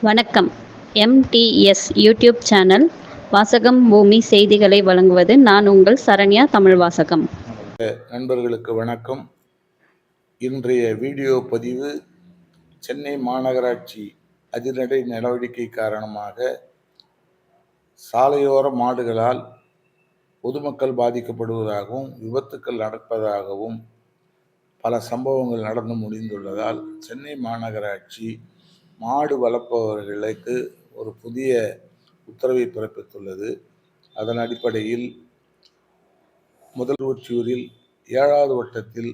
வணக்கம். MTS YouTube channel வாசகம் பூமி செய்திகளை வழங்குவது நான் உங்கள் சரண்யா தமிழ் வாசகம். நண்பர்களுக்கு வணக்கம். இன்றைய வீடியோ பதிவு சென்னை மாநகராட்சி அதிரடி நடவடிக்கை காரணமாக சாலையோர மாடுகளால் பொதுமக்கள் பாதிக்கப்படுவதாகவும் விபத்துக்கள் நடப்பதாகவும் பல சம்பவங்கள் நடந்து முடிந்துள்ளதால் சென்னை மாநகராட்சி மாடு வளர்ப்பவர்களுக்கு ஒரு புதிய உத்தரவை பிறப்பித்துள்ளது. அதன் அடிப்படையில் முதல்வற்றியூரில் 7வது வட்டத்தில்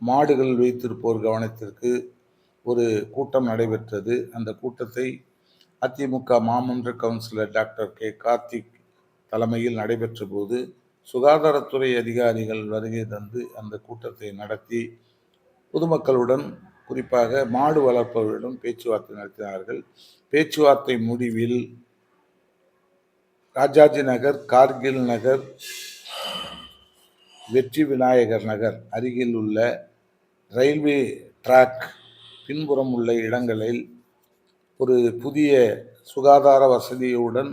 மாடுகள் வைத்திருப்போர் கவனத்திற்கு ஒரு கூட்டம் நடைபெற்றது. அந்த கூட்டத்தை அதிமுக மாமன்ற கவுன்சிலர் டாக்டர் கே கார்த்திக் தலைமையில் நடைபெற்ற போது சுகாதாரத்துறை அதிகாரிகள் வருகை தந்து அந்த கூட்டத்தை நடத்தி பொதுமக்களுடன் குறிப்பாக மாடு வளர்ப்பவர்களிடம் பேச்சுவார்த்தை நடத்தினார்கள். பேச்சுவார்த்தை முடிவில் ராஜாஜி நகர், கார்கில் நகர், வெற்றி விநாயகர் நகர் அருகில் உள்ள ரயில்வே டிராக் பின்புறம் உள்ள இடங்களில் ஒரு புதிய சுகாதார வசதியுடன்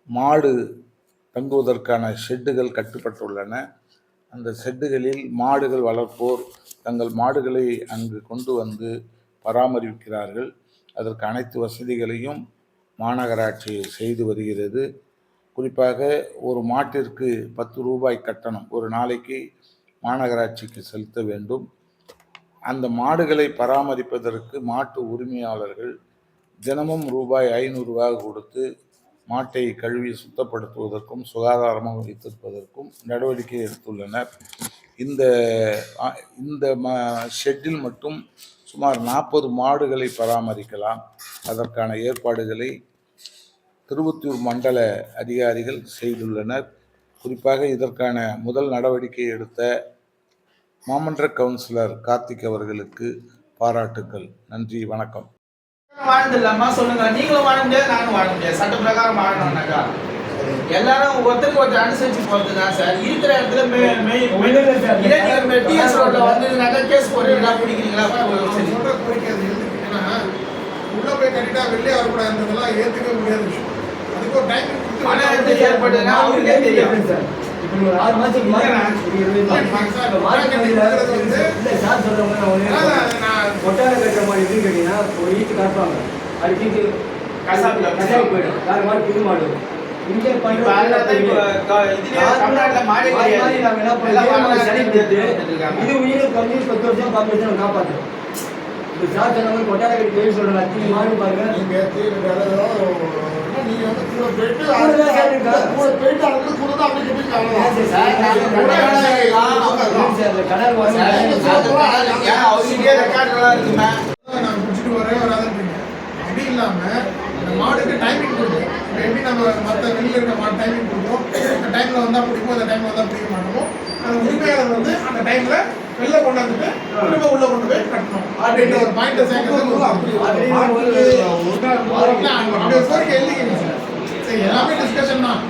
மாடு தங்குவதற்கான ஷெட்டுகள் கட்டப்பட்டுள்ளன. அந்த ஷெட்டுகளில் மாடுகள் வளர்ப்போர் தங்கள் மாடுகளை அங்கு கொண்டு வந்து பராமரிக்கிறார்கள். அதற்கு அனைத்து வசதிகளையும் மாநகராட்சி செய்து வருகிறது. குறிப்பாக ஒரு மாட்டிற்கு 10 ரூபாய் கட்டணம் ஒரு நாளைக்கு மாநகராட்சிக்கு செலுத்த வேண்டும். அந்த மாடுகளை பராமரிப்பதற்கு மாட்டு உரிமையாளர்கள் தினமும் ரூபாய் 500 கொடுத்து மாட்டை கழுவி சுத்தப்படுத்துவதற்கும் சுகாதாரமாக வைத்திருப்பதற்கும் நடவடிக்கை எடுத்துள்ளனர். இந்த ஷெட்டில் மட்டும் சுமார் 40 மாடுகளை பராமரிக்கலாம். அதற்கான ஏற்பாடுகளை திருவொற்றியூர் மண்டல அதிகாரிகள் செய்துள்ளனர். குறிப்பாக இதற்கான முதல் நடவடிக்கை எடுத்த மாமன்ற கவுன்சிலர் கார்த்திக் அவர்களுக்கு பாராட்டுக்கள். நன்றி, வணக்கம். வாழ்ந்துடலாமா சொல்லுங்க. நீங்களும் வாழ முடியாது, நானும் வாழ முடியாது. சட்ட பிரகாரம் வாழணும்னாக்கா எல்லாரும் ஒருத்தருக்கு ஒருத்தர் அனுசரிச்சு போறது தான் சார். இருக்கிற இடத்துல டிஎஸ் ரோட்ல வந்ததுனாக்கா கேஸ் போடுறீங்களா, பிடிக்கிறீங்களா? உள்ள போய் கட்டிட்டா வெளியே வரக்கூடாதுன்றதெல்லாம் ஏற்றுக்க முடியாத விஷயம். அதுக்கு ஒரு டைம் ஏற்படுதுன்னா அவருக்கே தெரியும் சார். இப்போ ஒரு 6 மாதத்துக்கு கொட்டார கட்டுற மாதிரி எப்படின்னு கேட்டீங்கன்னா ஒரு ஈட்டு காட்டுவாங்க, அது கீட்டு கசாய் போயிடும், வேற மாதிரி புது மாடு. இங்கே இது உயிர் கம்மி 10 வருஷம் 10 வருஷம் காப்பாற்றுறோம். இப்போ சார் சொன்ன மாதிரி கொட்டார கட்டி பேர் சொல்றாங்க, அத்தனை மாடு பாருங்க. நீங்க மாடுக்கு டைமிங் கொடுக்கும். எப்படி நம்ம மற்ற வெளியில் இருக்க மாடு டைமிங் கொடுக்கும், அந்த டைம்ல வந்தா பிடிக்கும், அந்த டைம்ல வந்தா பிடிக்க மாட்டோம். அந்த உரிமையாளர் வந்து அந்த டைம்ல வெளில கொண்டாந்துட்டு திரும்ப உள்ள கொண்டு போய் கட்டணும் அப்படின்ற ஒரு பாயிண்ட் எல்லாமே டிஸ்கஷன் தான்.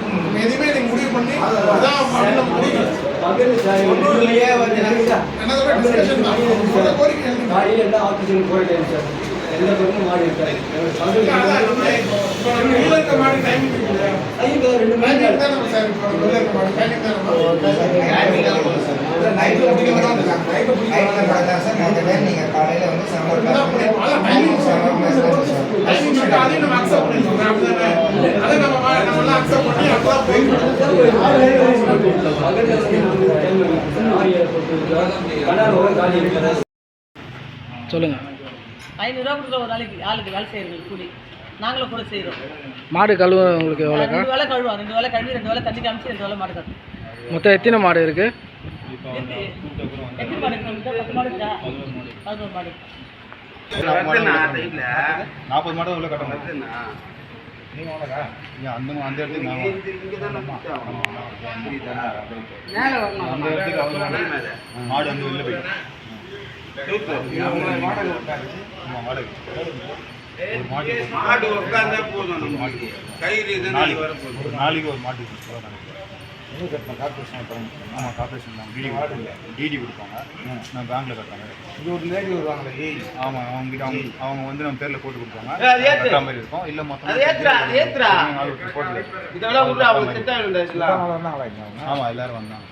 எதுவுமே நீங்க முடிவு பண்ணி அதான் டிஸ்கஷன் தான். கோரிக்கை எல்லா பேருக்கும் மாடி இருக்காரு. சொல்லுங்க. 500 ரூபா கொடுக்குற ஒரு நாளைக்கு ஆளுக்கு வேலை செய்யறது கூலி. நாங்களும் கூட செய்கிறோம். மாடு கழுவ உங்களுக்கு எவ்வளோக்கா? 2 வேலை கழுவோம், 2 வேலை கழுவி 2 வேலை தண்ணி காமிச்சு 2 வேலை மாடு கட்டும். மொத்தம் எத்தனை மாடு இருக்கு? எத்தனை மாடு இருக்கு? 10 மாடு இருக்கா? 11 மாடு. 40 மாடு உள்ள கட்டணும். நீங்க வாங்கடா. நீங்க அந்த இடத்துக்கு நான் மேல வரணும். அந்த இடத்துக்கு அவங்க மாடு வந்து வெளில போய் மாடு உட்கார்ந்தா போதும். நாளைக்கு ஒரு மாட்டு எங்கே கட்டணும்? கார்பரேஷன் கட்டணும். ஆமாம், கார்பரேஷன் தான். டிடி கொடுப்பாங்க. நான் பேங்க்கில் கட்டுறேன். இது ஒரு லேடி வருவாங்களே ஏய், ஆமாம், அவங்ககிட்ட அவங்க வந்து நம்ம பேரில் போட்டு கொடுப்பாங்க. அது ஏத்து. கட்டுற மாதிரி இருக்கும். இல்லை மொத்தம் அது ஏத்துறா, அது ஏத்துறா. போட்டு. இதெல்லாம் உள்ள அவங்க திட்டம் இருந்தாச்சுல. வந்தாங்களா இங்க அவங்க? ஆமாம், எல்லாரும் வந்தாங்க.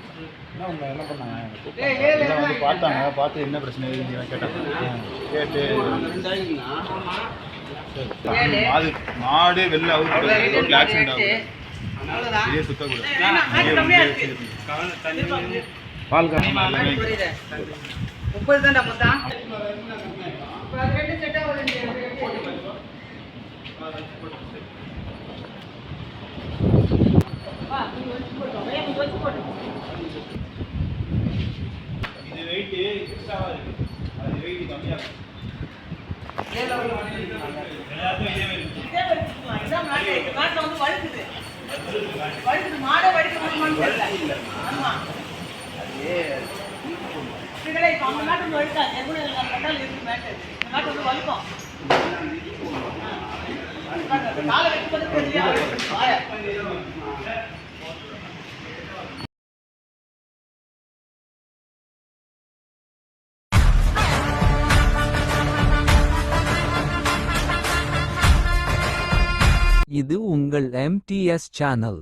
என்ன பண்ணாங்க? எல்லாம் வந்து பார்த்தாங்க. பார்த்து என்ன பிரச்சனை இருக்குன்னு கேட்டாங்க. கேட்டு மாடு வெளில அவுத்து ரோட்டில் ஆக்சிடென்ட் ஆகுது. இதே சுத்தக்கூடாது. பால் புரியுது 30 தான்டா மொத்தம். இது வெயிட் எக்ஸ்ட்ராவா இருக்கு. அது வெயிட் கம்மியா இருக்கு. எல்லாத்துக்கும் இதே வெயிட். இதான் நாட்டுல வந்து வழுக்குது. மாடை வழுக்க முடியுமான்னு ஆமா இதுகளை இப்போ அவங்க நாட்டு வந்து வழுக்காது. எப்படி கட்டால் இருக்கு மேட்டு. இந்த நாட்டு வந்து வழுக்கும். காலை வைக்கும்போது தெரியா வாய இது உங்கள் MTS சேனல்.